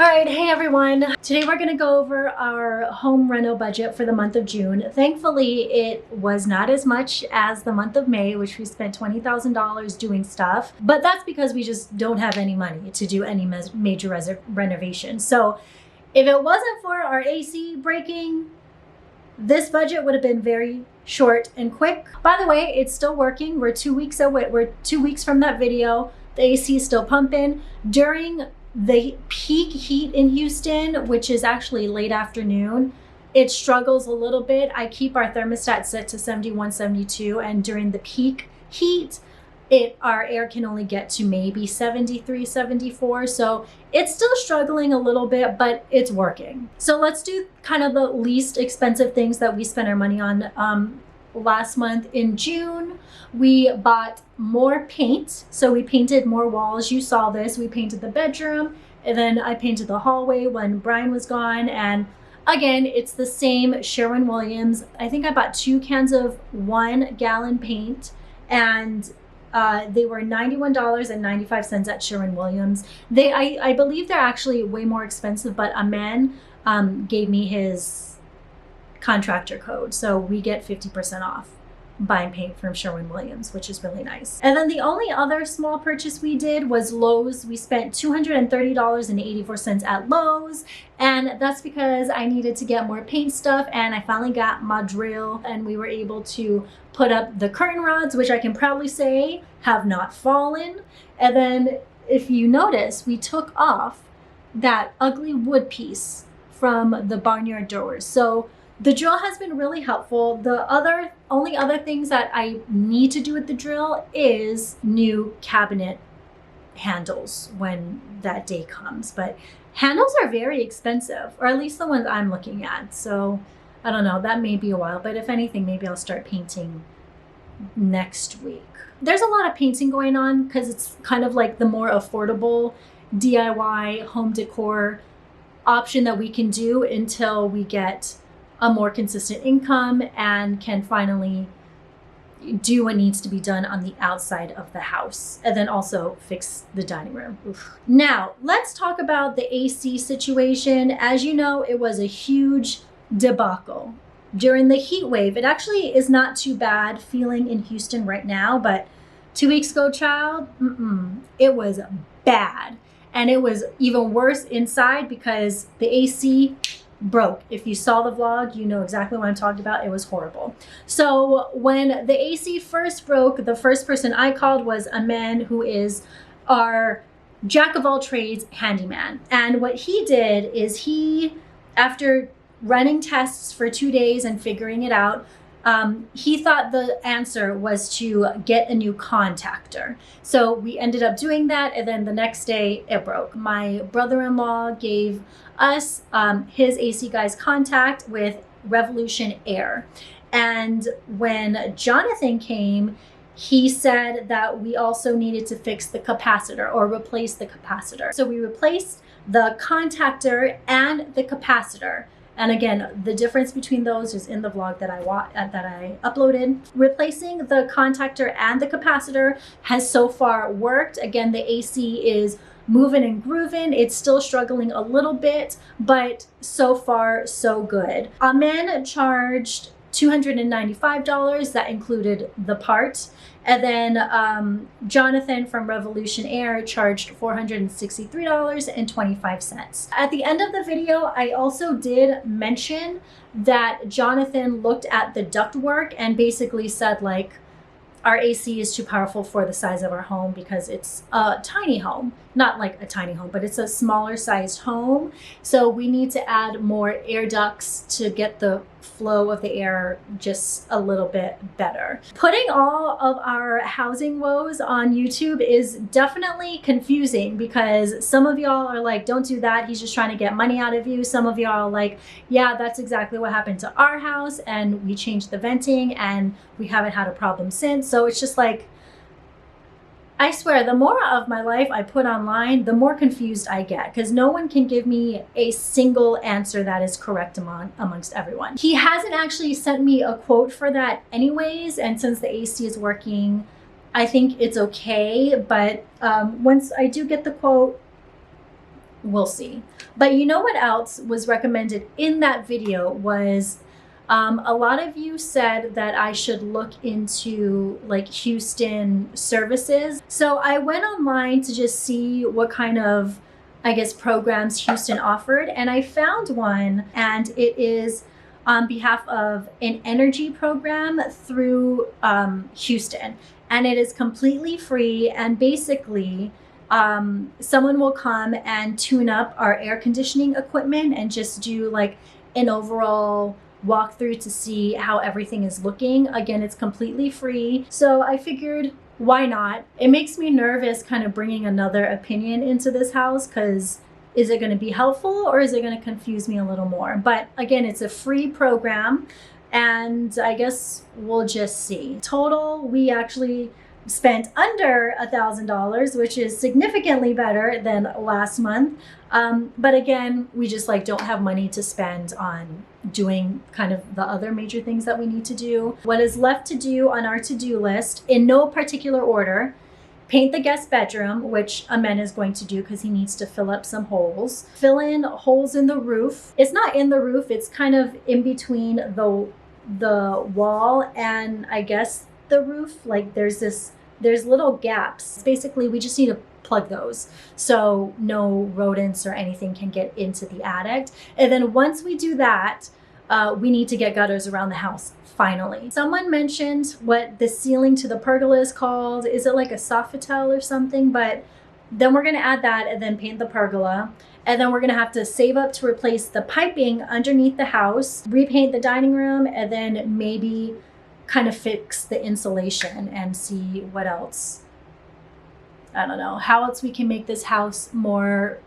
right, hey everyone. Today we're gonna go over our home reno budget for the month of June. Thankfully, it was not as much as the month of May, which we spent $20,000 doing stuff, but that's because we just don't have any money to do any major renovations. So if it wasn't for our AC breaking, this budget would have been very short and quick. By the way, it's still working. We're 2 weeks away. We're 2 weeks from that video. The AC is still pumping. During the peak heat in Houston, which is actually late afternoon, it struggles a little bit. I keep our thermostat set to 71, 72, and during the peak heat, our air can only get to maybe 73, 74. So it's still struggling a little bit, but it's working. So let's do kind of the least expensive things that we spent our money on. Last month in June, we bought more paint. So we painted more walls. You saw this. We painted the bedroom, and then I painted the hallway when Brian was gone. And again, it's the same Sherwin-Williams. I think I bought 2 cans of 1-gallon paint, and they were $91.95 at Sherwin-Williams. I believe they're actually way more expensive, but a man gave me his contractor code, so we get 50% off buying paint from Sherwin-Williams, which is really nice. And then the only other small purchase we did was Lowe's. We spent $230.84 at Lowe's, and that's because I needed to get more paint stuff, and I finally got my drill, and we were able to put up the curtain rods, which I can proudly say have not fallen. And then if you notice, we took off that ugly wood piece from the barnyard doors. So the drill has been really helpful. The only other things that I need to do with the drill is new cabinet handles when that day comes. But handles are very expensive, or at least the ones I'm looking at. So I don't know, that may be a while, but if anything, maybe I'll start painting next week. There's a lot of painting going on because it's kind of like the more affordable DIY home decor option that we can do until we get a more consistent income and can finally do what needs to be done on the outside of the house, and then also fix the dining room. Oof. Now, let's talk about the AC situation. As you know, it was a huge debacle during the heat wave. It actually is not too bad feeling in Houston right now, but 2 weeks ago, child, it was bad. And it was even worse inside because the AC broke. If you saw the vlog, you know exactly what I'm talking about. It was horrible. So when the AC first broke, the first person I called was a man who is our jack of all trades handyman. And what he did is after running tests for 2 days and figuring it out, he thought the answer was to get a new contactor. So we ended up doing that, and then the next day it broke. My brother-in-law gave us his AC guy's contact with Revolution Air. And when Jonathan came, he said that we also needed to fix the capacitor or replace the capacitor. So we replaced the contactor and the capacitor. And again, the difference between those is in the vlog that I uploaded. Replacing the contactor and the capacitor has so far worked. Again, the AC is moving and grooving. It's still struggling a little bit, but so far, so good. Amen charged $295. That included the part. And then Jonathan from Revolution Air charged $463.25. At the end of the video, I also did mention that Jonathan looked at the ductwork and basically said, like, our AC is too powerful for the size of our home because it's a tiny home. Not like a tiny home, but it's a smaller sized home. So we need to add more air ducts to get the flow of the air just a little bit better. Putting all of our housing woes on YouTube is definitely confusing because some of y'all are like, don't do that, he's just trying to get money out of you. Some of y'all are like, yeah, that's exactly what happened to our house, and we changed the venting and we haven't had a problem since. So it's just like, I swear, the more of my life I put online, the more confused I get because no one can give me a single answer that is correct amongst everyone. He hasn't actually sent me a quote for that anyways, and since the AC is working, I think it's okay. But once I do get the quote, we'll see. But you know what else was recommended in that video was a lot of you said that I should look into like Houston services. So I went online to just see what kind of, I guess, programs Houston offered, and I found one, and it is on behalf of an energy program through Houston, and it is completely free. And basically, someone will come and tune up our air conditioning equipment and just do like an overall walkthrough to see how everything is looking. Again, it's completely free. So I figured, why not? It makes me nervous kind of bringing another opinion into this house, because is it going to be helpful or is it going to confuse me a little more? But again, it's a free program, and I guess we'll just see. Total, we actually spent under $1,000, which is significantly better than last month. But again, we just like don't have money to spend on doing kind of the other major things that we need to do. What is left to do on our to-do list, in no particular order: paint the guest bedroom, which Amen is going to do because he needs to fill up some holes. Fill in holes in the roof. It's not in the roof, it's kind of in between the wall and I guess the roof. Like there's little gaps. Basically, we just need to plug those so no rodents or anything can get into the attic. And then once we do that, we need to get gutters around the house. Finally, someone mentioned what the ceiling to the pergola is called. Is it like a Sofitel or something? But then we're going to add that and then paint the pergola. And then we're going to have to save up to replace the piping underneath the house, repaint the dining room, and then maybe kind of fix the insulation and see what else. I don't know how else we can make this house more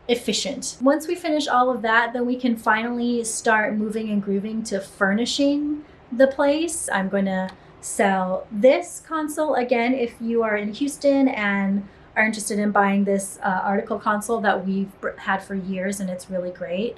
efficient. Once we finish all of that, then we can finally start moving and grooving to furnishing the place. I'm going to sell this console. Again, if you are in Houston and are interested in buying this article console that we've had for years and it's really great,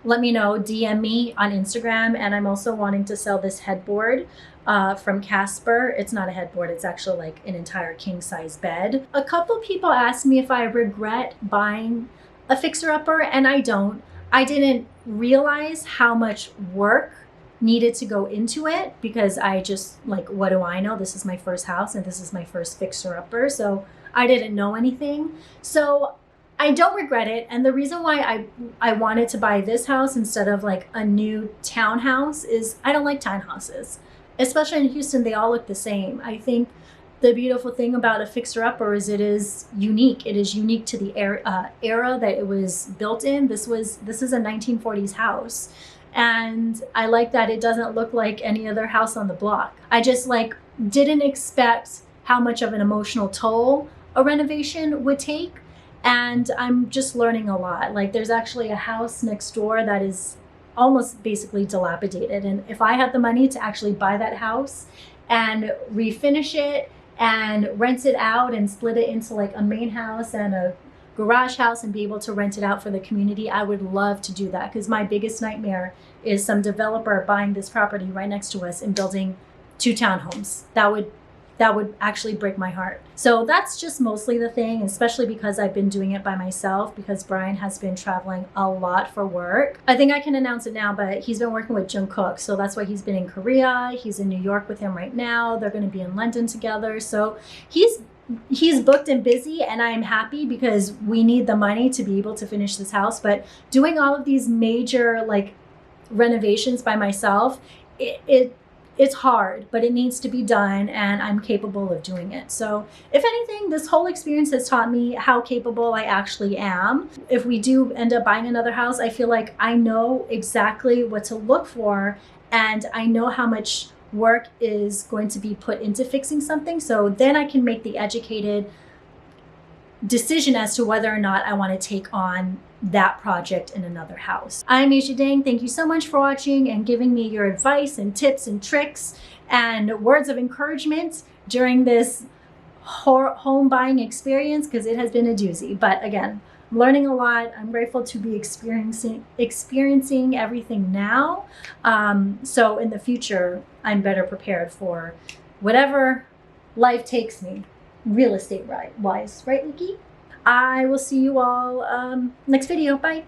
let me know. DM me on Instagram. And I'm also wanting to sell this headboard from Casper. It's not a headboard, it's actually like an entire king size bed. A couple people asked me if I regret buying a fixer-upper, and I don't. I didn't realize how much work needed to go into it because I just like, what do I know? This is my first house and this is my first fixer-upper, so I didn't know anything. So I don't regret it. And the reason why I wanted to buy this house instead of like a new townhouse is I don't like townhouses, especially in Houston. They all look the same. I think the beautiful thing about a fixer-upper is it is unique. It is unique to the era that it was built in. This is a 1940s house. And I like that it doesn't look like any other house on the block. I just like didn't expect how much of an emotional toll a renovation would take. And I'm just learning a lot. Like there's actually a house next door that is almost basically dilapidated. And if I had the money to actually buy that house and refinish it and rent it out and split it into like a main house and a garage house and be able to rent it out for the community, I would love to do that, because my biggest nightmare is some developer buying this property right next to us and building 2 townhomes. That would actually break my heart. So that's just mostly the thing, especially because I've been doing it by myself because Brian has been traveling a lot for work. I think I can announce it now, but he's been working with Jungkook, so that's why he's been in Korea. He's in New York with him right now. They're going to be in London together. So he's booked and busy, and I'm happy because we need the money to be able to finish this house. But doing all of these major like renovations by myself, it's hard, but it needs to be done, and I'm capable of doing it. So if anything, this whole experience has taught me how capable I actually am. If we do end up buying another house, I feel like I know exactly what to look for, and I know how much work is going to be put into fixing something. So then I can make the educated decision as to whether or not I want to take on that project in another house. I'm Asia Dang. Thank you so much for watching and giving me your advice and tips and tricks and words of encouragement during this home buying experience, because it has been a doozy. But again, I'm learning a lot. I'm grateful to be experiencing everything now. So in the future, I'm better prepared for whatever life takes me, real estate wise, right, Nikki? I will see you all next video. Bye.